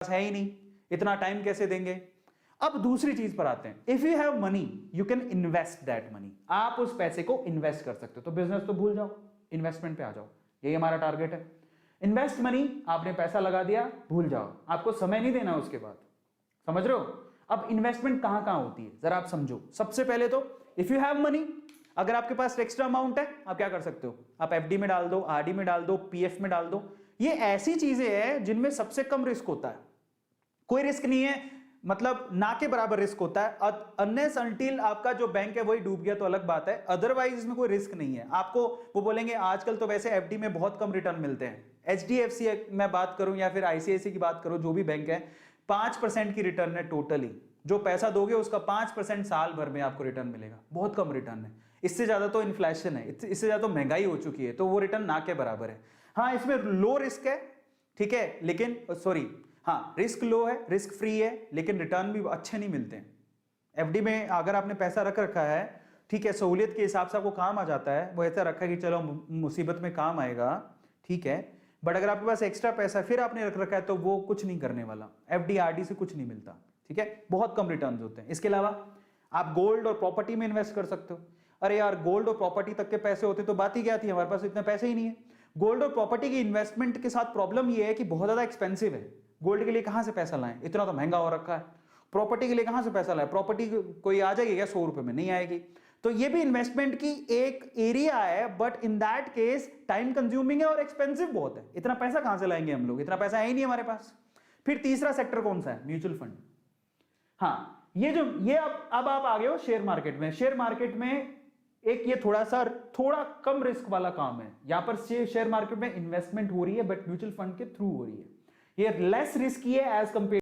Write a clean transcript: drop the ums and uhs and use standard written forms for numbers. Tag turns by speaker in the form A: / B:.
A: है ही नहीं, इतना टाइम कैसे देंगे। अब दूसरी चीज पर आते हैं, if you have money you can invest that money, आप उस पैसे को इन्वेस्ट कर सकते हो। तो बिजनेस तो भूल जाओ, इन्वेस्टमेंट पे आ जाओ, यही हमारा टारगेट है। इन्वेस्ट मनी, आपने पैसा लगा दिया, भूल जाओ, आपको समय नहीं देना उसके बाद, समझ रहे हो। अब इन्वेस्टमेंट कहां कहां होती है जरा आप समझो। सबसे पहले तो इफ यू हैव मनी, अगर आपके पास एक्स्ट्रा अमाउंट है आप क्या कर सकते हो, आप एफडी में डाल दो, आरडी में डाल दो, पीएफ में डाल दो। ये ऐसी चीजें हैं जिनमें सबसे कम रिस्क होता है, कोई रिस्क नहीं है, मतलब ना के बराबर रिस्क होता है। अनलेस अनटिल आपका जो बैंक है वही डूब गया तो अलग बात है, अदरवाइज इसमें कोई रिस्क नहीं है। आपको वो बोलेंगे आजकल तो वैसे एफडी में बहुत कम रिटर्न मिलते हैं, एचडीएफसी मैं बात करूं या फिर आईसीआईसी की बात करूं, जो भी बैंक है 5% की रिटर्न है टोटली। जो पैसा दोगे उसका 5% साल भर में आपको रिटर्न मिलेगा, बहुत कम रिटर्न है। इससे ज्यादा तो इन्फ्लेशन है, इससे ज्यादा तो महंगाई हो चुकी है, तो वो रिटर्न ना के बराबर है। हाँ इसमें लो रिस्क है, ठीक है, लेकिन सॉरी हाँ रिस्क लो है, रिस्क फ्री है, लेकिन रिटर्न भी अच्छे नहीं मिलते हैं। एफडी में अगर आपने पैसा रख रखा है, ठीक है, सहूलियत के हिसाब से आपको काम आ जाता है, वो ऐसा रखा है कि चलो मुसीबत में काम आएगा, ठीक है, बट अगर आपके पास एक्स्ट्रा पैसा फिर आपने रख रखा है तो वो कुछ नहीं करने वाला, एफडी आरडी से कुछ नहीं मिलता, ठीक है, बहुत कम रिटर्न होते हैं। इसके अलावा आप गोल्ड और प्रॉपर्टी में इन्वेस्ट कर सकते हो। अरे यार गोल्ड और प्रॉपर्टी तक के पैसे होते तो बात ही क्या थी, हमारे पास इतने पैसे ही नहीं है। गोल्ड और प्रॉपर्टी की इन्वेस्टमेंट के साथ प्रॉब्लम ये है कि बहुत ज्यादा एक्सपेंसिव है। गोल्ड के लिए कहां से पैसा लाएं, इतना तो महंगा हो रखा है। प्रॉपर्टी के लिए कहां से पैसा लाएं, प्रॉपर्टी कोई आ जाएगी क्या 100 रुपए में, नहीं आएगी। तो ये भी इन्वेस्टमेंट की एक एरिया है, but in that case time consuming है और एक्सपेंसिव बहुत है। इतना पैसा कहां से लाएंगे हम लोग, इतना पैसा है ही नहीं हमारे पास। फिर तीसरा सेक्टर कौन सा है, म्यूचुअल फंड। हाँ ये अब आप आ गए हो शेयर मार्केट में। शेयर मार्केट में एक ये थोड़ा कम रिस्क वाला काम है। यहां पर शेयर मार्केट में इन्वेस्टमेंट हो रही है बट म्यूचुअल फंड के थ्रू हो रही है। ये लेस रिस्की है एज कंपेयर